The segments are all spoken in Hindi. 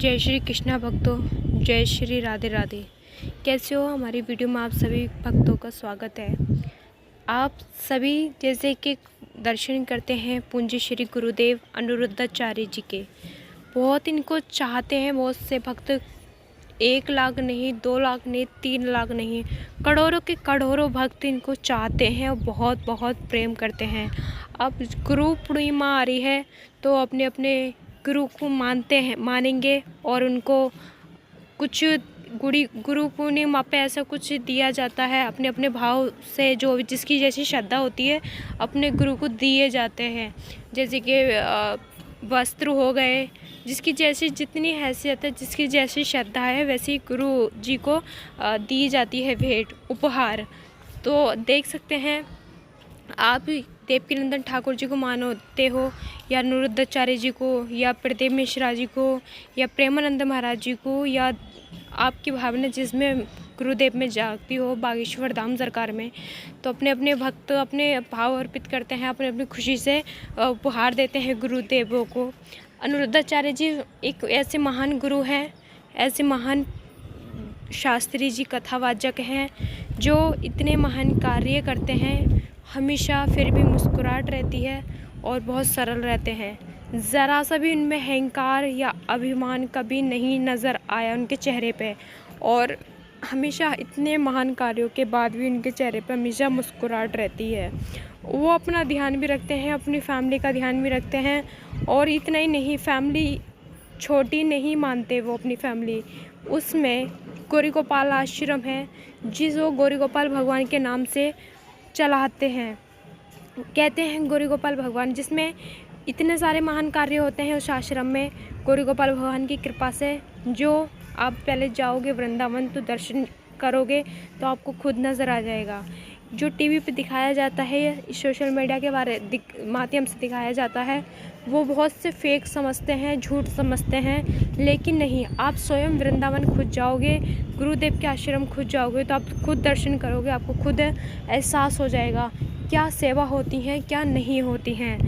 जय श्री कृष्णा भक्तों, जय श्री राधे राधे। कैसे हो? हमारी वीडियो में आप सभी भक्तों का स्वागत है। आप सभी जैसे कि दर्शन करते हैं पूज्य श्री गुरुदेव अनिरुद्धाचार्य जी के, बहुत इनको चाहते हैं बहुत से भक्त। 1 लाख नहीं, 2 लाख नहीं, 3 लाख नहीं, करोड़ों के करोड़ों भक्त इनको चाहते हैं और बहुत बहुत प्रेम करते हैं। अब गुरु पूर्णिमा आ रही है तो अपने अपने गुरु को मानेंगे और उनको कुछ गुरु पूर्णिमा पे ऐसा कुछ दिया जाता है। अपने अपने भाव से जो जिसकी जैसी श्रद्धा होती है अपने गुरु को दिए जाते हैं। जैसे कि वस्त्र हो गए, जिसकी जैसी जितनी हैसियत है, जिसकी जैसी श्रद्धा है वैसी गुरु जी को दी जाती है भेंट, उपहार। तो देख सकते हैं आप देवकीनंदन ठाकुर जी को मानते हो या अनिरुद्धाचार्य जी को या प्रदीप मिश्रा जी को या प्रेमानंद महाराज जी को, या आपकी भावना जिसमें गुरुदेव में जागती हो बागेश्वर धाम सरकार में, तो अपने अपने भक्त अपने भाव अर्पित करते हैं, अपने अपनी खुशी से उपहार देते हैं गुरुदेवों को। अनिरुद्धाचार्य जी एक ऐसे महान गुरु हैं, ऐसे महान शास्त्री जी कथावाचक हैं जो इतने महान कार्य करते हैं। हमेशा फिर भी मुस्कुराहट रहती है और बहुत सरल रहते हैं। ज़रा सा भी उनमें अहंकार या अभिमान कभी नहीं नज़र आया उनके चेहरे पे, और हमेशा इतने महान कार्यों के बाद भी उनके चेहरे पे हमेशा मुस्कुराहट रहती है। वो अपना ध्यान भी रखते हैं, अपनी फैमिली का ध्यान भी रखते हैं, और इतना ही नहीं, फैमिली छोटी नहीं मानते वो अपनी फैमिली। उसमें गौरी गोपाल आश्रम है जिसको गौरी गोपाल भगवान के नाम से चलाते हैं, कहते हैं गौरी गोपाल भगवान, जिसमें इतने सारे महान कार्य होते हैं उस आश्रम में गौरी गोपाल भगवान की कृपा से। जो आप पहले जाओगे वृंदावन तो दर्शन करोगे तो आपको खुद नज़र आ जाएगा। जो टीवी पे दिखाया जाता है, सोशल मीडिया के माध्यम से दिखाया जाता है, वो बहुत से फेक समझते हैं, झूठ समझते हैं, लेकिन नहीं, आप स्वयं वृंदावन खुद जाओगे, गुरुदेव के आश्रम खुद जाओगे तो आप खुद दर्शन करोगे, आपको खुद एहसास हो जाएगा क्या सेवा होती हैं, क्या नहीं होती हैं।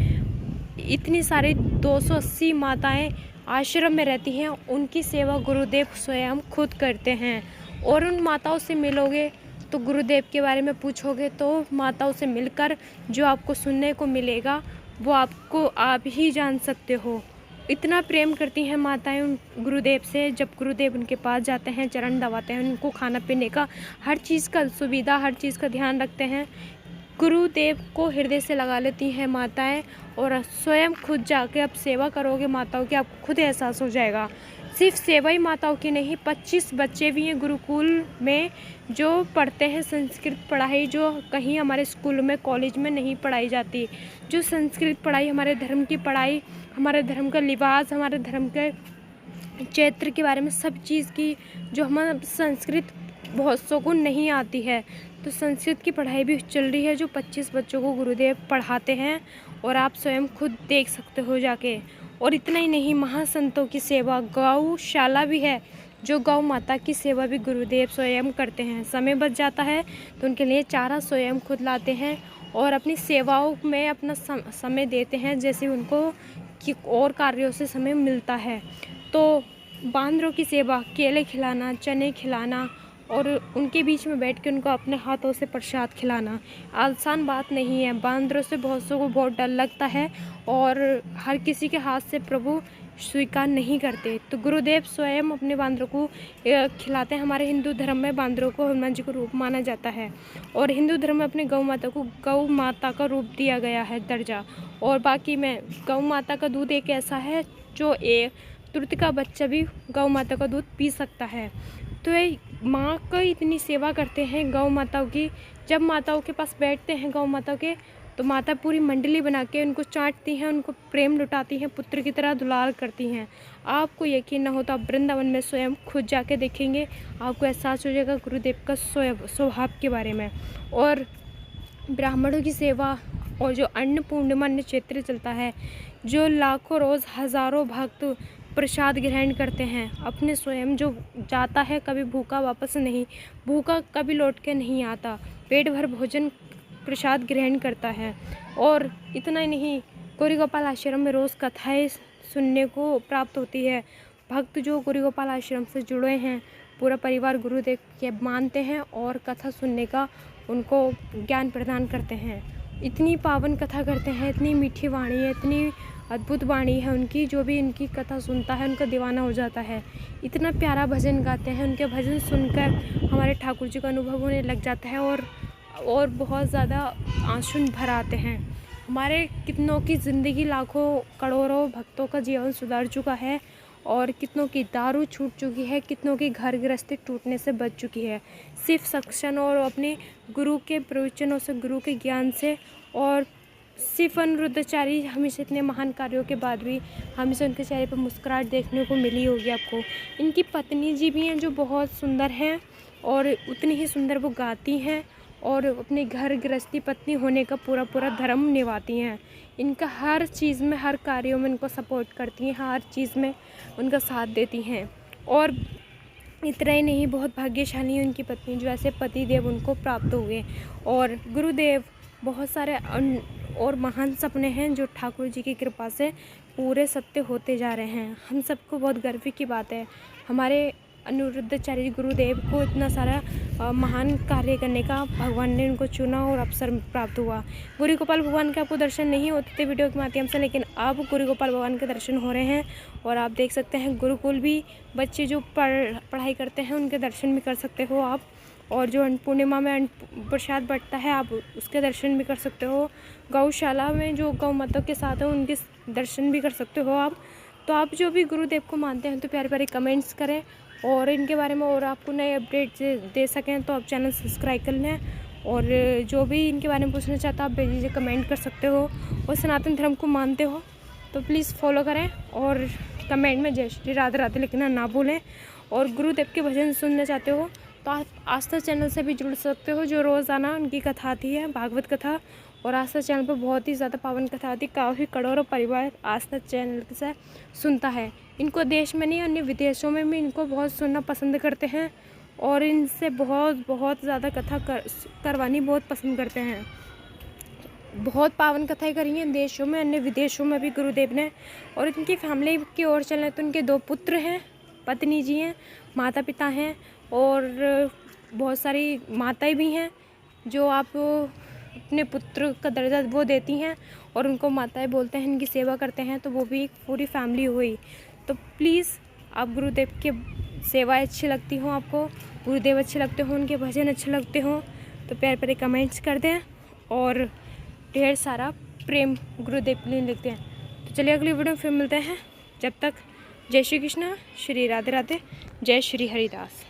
इतनी सारी 280 माताएं आश्रम में रहती हैं, उनकी सेवा गुरुदेव स्वयं खुद करते हैं। और उन माताओं से मिलोगे तो गुरुदेव के बारे में पूछोगे तो माताओं से मिलकर जो आपको सुनने को मिलेगा वो आप ही जान सकते हो। इतना प्रेम करती हैं माताएं उन गुरुदेव से। जब गुरुदेव उनके पास जाते हैं, चरण दबाते हैं, उनको खाना पीने का हर चीज़ का सुविधा, हर चीज़ का ध्यान रखते हैं। गुरुदेव को हृदय से लगा लेती हैं माताएं, और स्वयं खुद जाके आप सेवा करोगे माताओं की, आपको खुद एहसास हो जाएगा। सिर्फ सेवा ही माताओं की नहीं, 25 बच्चे भी हैं गुरुकुल में जो पढ़ते हैं संस्कृत पढ़ाई, जो कहीं हमारे स्कूल में कॉलेज में नहीं पढ़ाई जाती। जो संस्कृत पढ़ाई, हमारे धर्म की पढ़ाई, हमारे धर्म का लिबास, हमारे धर्म के चैत्र के बारे में सब चीज़ की, जो हमारा संस्कृत बहुत सौ को नहीं आती है, तो संस्कृत की पढ़ाई भी चल रही है जो 25 बच्चों को गुरुदेव पढ़ाते हैं, और आप स्वयं खुद देख सकते हो जाके। और इतना ही नहीं, महासंतों की सेवा, गौशाला भी है, जो गौ माता की सेवा भी गुरुदेव स्वयं करते हैं। समय बच जाता है तो उनके लिए चारा स्वयं खुद लाते हैं और अपनी सेवाओं में अपना समय देते हैं, जैसे उनको कि और कार्यों से समय मिलता है। तो बांदरों की सेवा, केले खिलाना, चने खिलाना, और उनके बीच में बैठ के उनको अपने हाथों से प्रसाद खिलाना आसान बात नहीं है। बांदरों से बहुत सौ को बहुत डर लगता है और हर किसी के हाथ से प्रभु स्वीकार नहीं करते, तो गुरुदेव स्वयं अपने बांदरों को खिलाते हैं। हमारे हिंदू धर्म में बांदरों को हनुमान जी का रूप माना जाता है, और हिंदू धर्म में अपने गौ माता को गौ माता का रूप दिया गया है दर्जा। और बाकी में गौ माता का दूध एक ऐसा है जो एक तुरंत का बच्चा भी गौ माता का दूध पी सकता है। तो ये माँ का इतनी सेवा करते हैं गौ माताओं की। जब माताओं के पास बैठते हैं गौ माता के, तो माता पूरी मंडली बना के उनको चाटती हैं, उनको प्रेम लुटाती हैं, पुत्र की तरह दुलार करती हैं। आपको यकीन ना हो तो आप वृंदावन में स्वयं खुद जाके देखेंगे, आपको एहसास हो जाएगा गुरुदेव का स्वभाव के बारे में। और ब्राह्मणों की सेवा, और जो अन्नपूर्णिमा क्षेत्र चलता है, जो लाखों रोज़ हज़ारों भक्त प्रसाद ग्रहण करते हैं, अपने स्वयं जो जाता है कभी भूखा वापस नहीं, भूखा कभी लौट के नहीं आता, पेट भर भोजन प्रसाद ग्रहण करता है। और इतना ही नहीं, गौरी गोपाल आश्रम में रोज़ कथाएं सुनने को प्राप्त होती है। भक्त जो गुरु गोपाल आश्रम से जुड़े हैं, पूरा परिवार गुरुदेव के मानते हैं और कथा सुनने का उनको ज्ञान प्रदान करते हैं। इतनी पावन कथा करते हैं, इतनी मीठी वाणी है, इतनी अद्भुत वाणी है उनकी, जो भी उनकी कथा सुनता है उनका दीवाना हो जाता है। इतना प्यारा भजन गाते हैं, उनके भजन सुनकर हमारे ठाकुर जी का अनुभव होने लग जाता है और बहुत ज़्यादा आंसू भर आते हैं। हमारे कितनों की ज़िंदगी, लाखों करोड़ों भक्तों का जीवन सुधार चुका है और कितनों की दारू छूट चुकी है, कितनों की घर गृहस्थी टूटने से बच चुकी है, सिर्फ सत्संग और अपने गुरु के प्रवचनों से, गुरु के ज्ञान से। और सिर्फ अनिरुद्धाचार्य हमेशा इतने महान कार्यों के बाद भी हमेशा उनके चेहरे पर मुस्कुराहट देखने को मिली होगी आपको। इनकी पत्नी जी भी हैं जो बहुत सुंदर हैं और उतनी ही सुंदर वो गाती हैं और अपने घर गृहस्थी पत्नी होने का पूरा धर्म निभाती हैं। इनका हर चीज़ में, हर कार्यों में उनको सपोर्ट करती हैं, हर चीज़ में उनका साथ देती हैं। और इतना ही नहीं, बहुत भाग्यशाली है उनकी पत्नी जो ऐसे पति देव उनको प्राप्त हुए। और गुरुदेव बहुत सारे और महान सपने हैं जो ठाकुर जी की कृपा से पूरे सत्य होते जा रहे हैं। हम सबको बहुत गर्व की बात है, हमारे अनिरुद्धाचार्य गुरुदेव को इतना सारा महान कार्य करने का भगवान ने उनको चुना और अवसर प्राप्त हुआ। गुरु गोपाल भगवान के आपको दर्शन नहीं होते थे वीडियो के माध्यम से, लेकिन अब गुरु गोपाल भगवान के दर्शन हो रहे हैं। और आप देख सकते हैं गुरुकुल भी बच्चे जो पढ़ाई करते हैं उनके दर्शन भी कर सकते हो आप। और जो पूर्णिमा में प्रसाद बंटता है आप उसके दर्शन भी कर सकते हो। गौशाला में जो गौ माता के साथ हैं उनके दर्शन भी कर सकते हो आप। तो आप जो भी गुरुदेव को मानते हैं तो प्यारे प्यारे कमेंट्स करें और इनके बारे में और आपको नए अपडेट दे सकें तो आप चैनल सब्सक्राइब कर लें। और जो भी इनके बारे में पूछना चाहता आप भेज दीजिए, कमेंट कर सकते हो। और सनातन धर्म को मानते हो तो प्लीज़ फॉलो करें और कमेंट में जय श्री राधे राधे लिखना ना भूलें। और गुरुदेव के भजन सुनना चाहते हो तो आप आस्था चैनल से भी जुड़ सकते हो, जो रोज़ाना उनकी कथा आती है, भागवत कथा। और आस्था चैनल पर बहुत ही ज़्यादा पावन कथा आती है, काफ़ी करोड़ों परिवार आस्था चैनल से सुनता है। इनको देश में नहीं, अन्य विदेशों में भी इनको बहुत सुनना पसंद करते हैं और इनसे बहुत ज़्यादा कथा करवानी बहुत पसंद करते हैं। बहुत पावन कथाएँ करी हैं देशों में, अन्य विदेशों में भी गुरुदेव ने। और इनकी फैमिली की ओर चलें तो इनके 2 पुत्र हैं, पत्नी जी हैं, माता पिता हैं और बहुत सारी माताएं भी हैं जो आप अपने पुत्र का दर्जा वो देती हैं और उनको माताएं बोलते हैं, इनकी सेवा करते हैं। तो वो भी एक पूरी फैमिली हुई। तो प्लीज़ आप गुरुदेव के सेवाएं अच्छी लगती हो, आपको गुरुदेव अच्छे लगते हो, उनके भजन अच्छे लगते हो तो प्यारे प्यारे कमेंट्स कर दें और ढेर सारा प्रेम गुरुदेव के लिए लिखते हैं। तो चलिए अगली वीडियो में फिर मिलते हैं। जब तक जय श्री कृष्ण, श्री राधे राधे, जय श्री हरिदास।